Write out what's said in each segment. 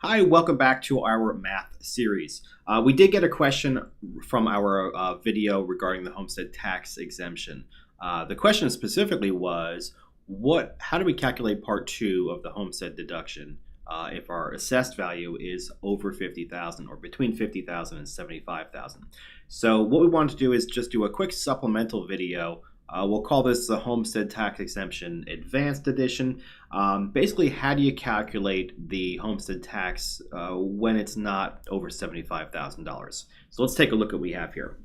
Hi, welcome back to our math series. We did get a question from our video regarding the homestead tax exemption. The question specifically was, how do we calculate part two of the homestead deduction if our assessed value is over 50,000 or between 50,000 and 75,000? So what we wanted to do is just do a quick supplemental video. We'll call this the Homestead Tax Exemption Advanced Edition. Basically, how do you calculate the homestead tax when it's not over $75,000? So let's take a look at what we have here.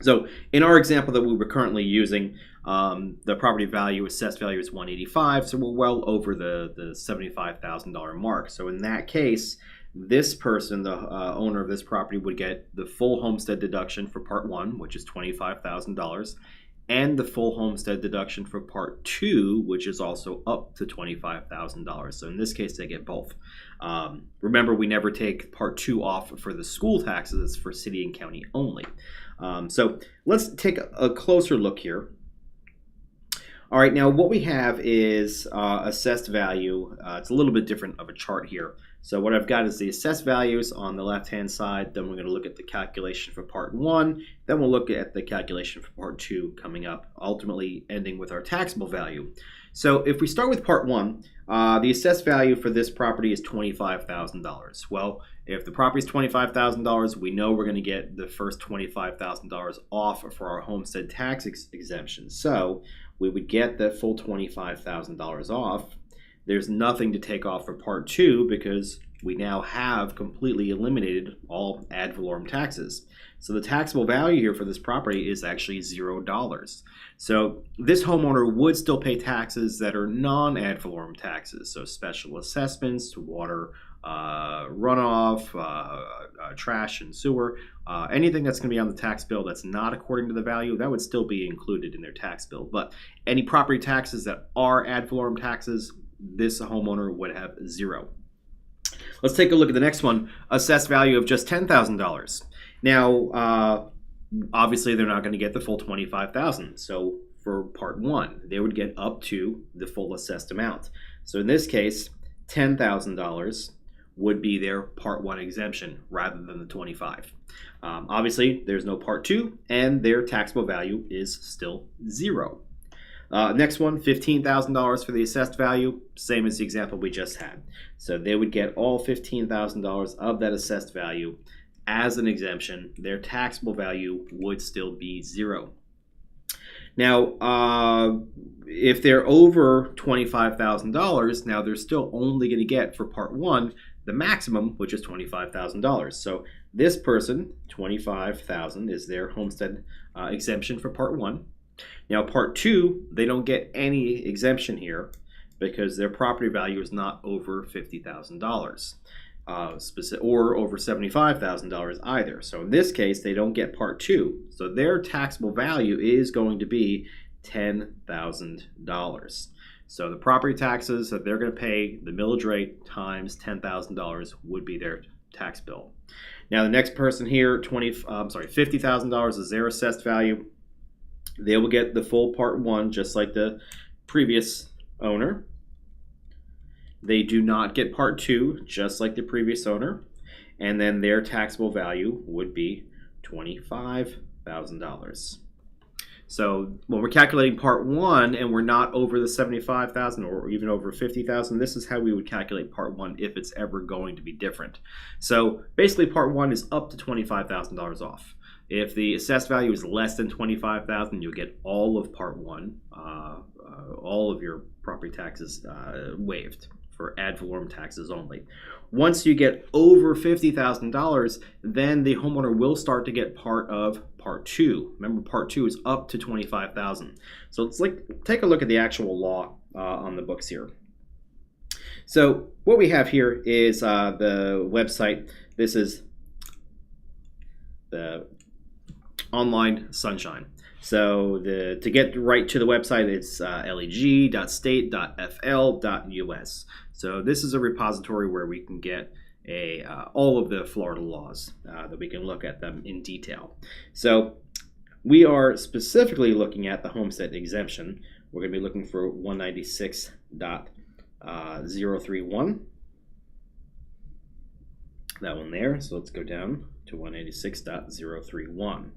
So in our example that we were currently using, the property value, assessed value is 185, so we're well over the $75,000 mark. So in that case, this person, the owner of this property, would get the full homestead deduction for part one, which is $25,000. And the full homestead deduction for part two, which is also up to $25,000. So in this case, they get both. Remember, we never take part two off for the school taxes. It's for city and county only. So let's take a closer look here. All right, now what we have is assessed value. It's a little bit different of a chart here. So what I've got is the assessed values on the left-hand side. Then we're going to look at the calculation for part one. Then we'll look at the calculation for part two coming up, ultimately ending with our taxable value. So if we start with part one, the assessed value for this property is $25,000. Well, if the property is $25,000, we know we're going to get the first $25,000 off for our homestead tax exemption. So we would get the full $25,000 off. There's nothing to take off for part two because we now have completely eliminated all ad valorem taxes. So the taxable value here for this property is actually $0. So this homeowner would still pay taxes that are non-ad valorem taxes, so special assessments, water runoff, trash and sewer, anything that's going to be on the tax bill that's not according to the value, that would still be included in their tax bill. But any property taxes that are ad valorem taxes, this homeowner would have zero. Let's take a look at the next one, assessed value of just $10,000. Now, obviously they're not going to get the full $25,000. So for part one, they would get up to the full assessed amount. So in this case, $10,000 would be their part one exemption rather than the 25. Obviously, there's no part two, and their taxable value is still zero. Next one, $15,000 for the assessed value, same as the example we just had. So they would get all $15,000 of that assessed value as an exemption. Their taxable value would still be zero. Now, if they're over $25,000, now they're still only going to get for part one the maximum, which is $25,000. So this person, $25,000 is their homestead exemption for part one. Now, part two, they don't get any exemption here because their property value is not over $50,000 or over $75,000 either. So in this case, they don't get part two. So their taxable value is going to be $10,000. So the property taxes that they're going to pay, the millage rate times $10,000 would be their tax bill. Now, the next person here, $50,000 is their assessed value. They will get the full part one, just like the previous owner. They do not get part two, just like the previous owner. And then their taxable value would be $25,000. So when we're calculating part one and we're not over the 75,000 or even over 50,000, this is how we would calculate part one if it's ever going to be different. So basically part one is up to $25,000 off. If the assessed value is less than $25,000, you'll get all of part one, all of your property taxes waived for ad valorem taxes only. Once you get over $50,000, then the homeowner will start to get part of part two. Remember, part two is up to $25,000. So let's take a look at the actual law on the books here. So what we have here is the website. This is the online sunshine. So to get right to the website, it's leg.state.fl.us. So this is a repository where we can get all of the Florida laws that we can look at them in detail. So we are specifically looking at the homestead exemption. We're going to be looking for 196.031. that one there. So let's go down to 186.031.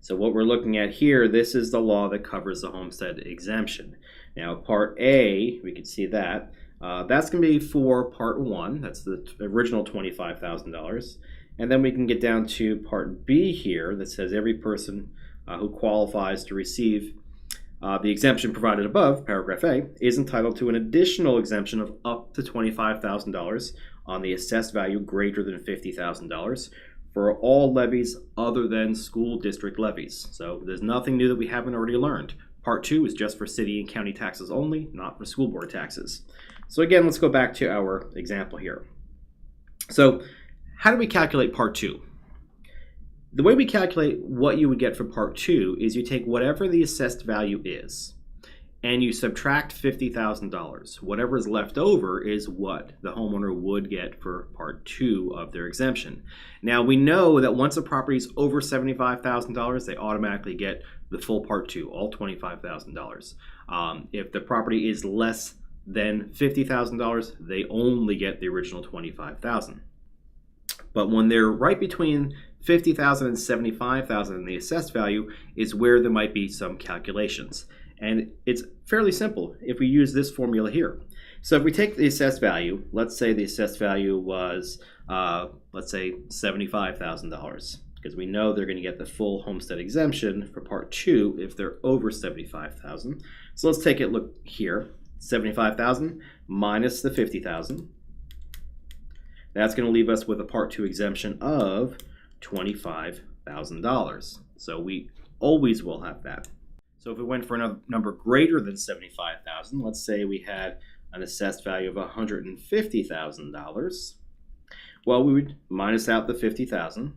So what we're looking at here, this is the law that covers the homestead exemption. Now Part A, we can see that. That's going to be for Part 1. That's the original $25,000. And then we can get down to Part B here that says every person who qualifies to receive the exemption provided above, paragraph A, is entitled to an additional exemption of up to $25,000 on the assessed value greater than $50,000 for all levies other than school district levies. So there's nothing new that we haven't already learned. Part 2 is just for city and county taxes only, not for school board taxes. So again, let's go back to our example here. So how do we calculate Part 2? The way we calculate what you would get for Part 2 is you take whatever the assessed value is and you subtract $50,000. Whatever is left over is what the homeowner would get for Part 2 of their exemption. Now we know that once a property is over $75,000, they automatically get the full Part 2, all $25,000. If the property is less than $50,000, they only get the original $25,000. But when they're right between $50,000 and $75,000 in the assessed value is where there might be some calculations. And it's fairly simple if we use this formula here. So if we take the assessed value, let's say the assessed value was, let's say $75,000, because we know they're going to get the full homestead exemption for Part 2 if they're over $75,000. So let's take a look here. $75,000 minus the $50,000. That's going to leave us with a Part 2 exemption of $25,000. So we always will have that. So if we went for a number greater than $75,000, let's say we had an assessed value of $150,000. Well, we would minus out the $50,000.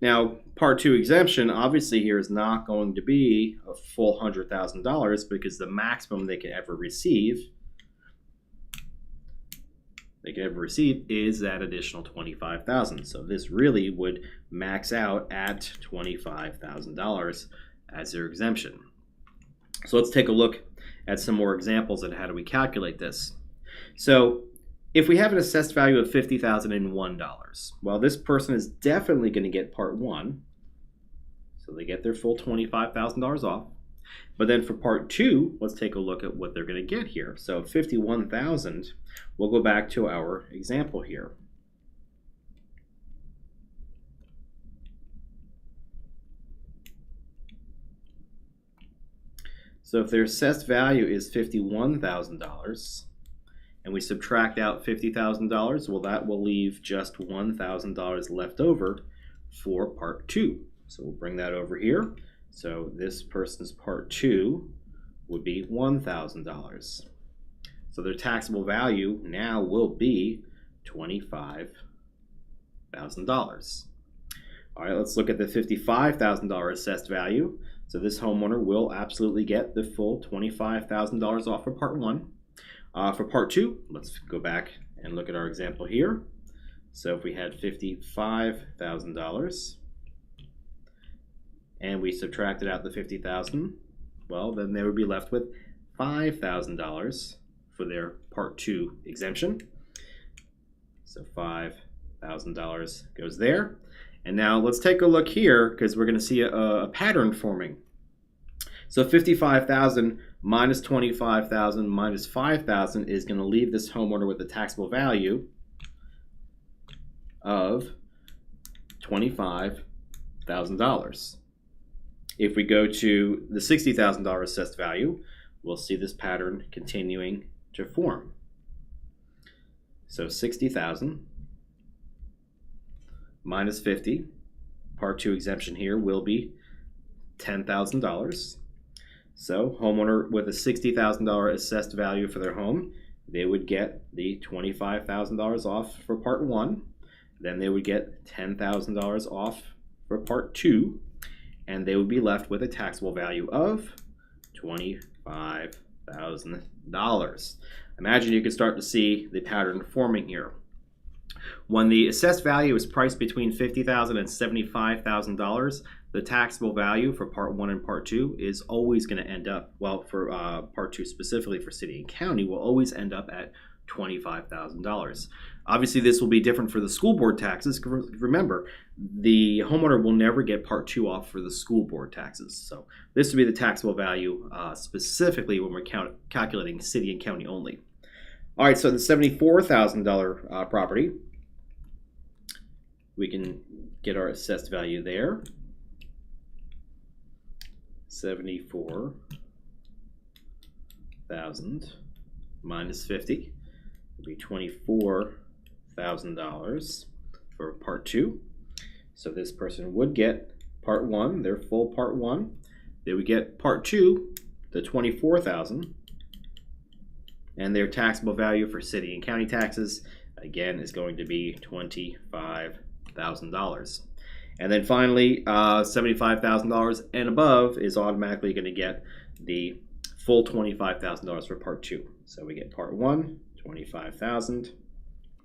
Now, Part 2 exemption obviously here is not going to be a full $100,000 because the maximum they can ever receive is that additional $25,000. So this really would max out at $25,000 as their exemption. So let's take a look at some more examples at how do we calculate this. So if we have an assessed value of $50,001, well, this person is definitely going to get Part 1. So they get their full $25,000 off. But then for Part 2, let's take a look at what they're going to get here. So $51,000, we'll go back to our example here. So if their assessed value is $51,000 and we subtract out $50,000, well, that will leave just $1,000 left over for Part 2. So we'll bring that over here. So this person's Part 2 would be $1,000. So their taxable value now will be $25,000. All right, let's look at the $55,000 assessed value. So this homeowner will absolutely get the full $25,000 off for Part 1. For Part 2, let's go back and look at our example here. So if we had $55,000 and we subtracted out the $50,000, well, then they would be left with $5,000 for their Part 2 exemption. So $5,000 goes there. And now let's take a look here because we're going to see a pattern forming. So $55,000 minus $25,000 minus $5,000 is going to leave this homeowner with a taxable value of $25,000. If we go to the $60,000 assessed value, we'll see this pattern continuing to form. So $60,000 minus 50, Part 2 exemption here will be $10,000. So homeowner with a $60,000 assessed value for their home, they would get the $25,000 off for Part 1. Then they would get $10,000 off for Part 2. And they would be left with a taxable value of $25,000. Imagine you could start to see the pattern forming here. When the assessed value is priced between $50,000 and $75,000, the taxable value for Part 1 and Part 2 is always going to end up, well, for Part 2 specifically for city and county, will always end up at $25,000. Obviously, this will be different for the school board taxes. Remember, the homeowner will never get Part 2 off for the school board taxes. So this would be the taxable value specifically when we're calculating city and county only. All right, so the $74,000 property, we can get our assessed value there. 74,000 minus 50 would be $24,000 for Part 2. So this person would get Part 1, their full Part 1. They would get Part 2, the $24,000, and their taxable value for city and county taxes, again, is going to be $25,000. And then finally, $75,000 and above is automatically going to get the full $25,000 for Part 2. So we get Part 1, $25,000,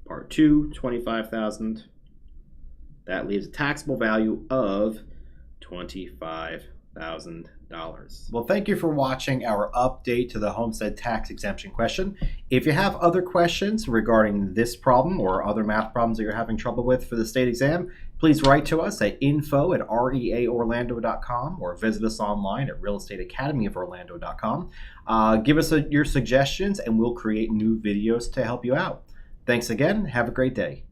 Part 2, $25,000. That leaves a taxable value of $25,000. Well, thank you for watching our update to the homestead tax exemption question. If you have other questions regarding this problem or other math problems that you're having trouble with for the state exam, please write to us at info@reaorlando.com or visit us online at realestateacademyoforlando.com. Give us your suggestions and we'll create new videos to help you out. Thanks again. Have a great day.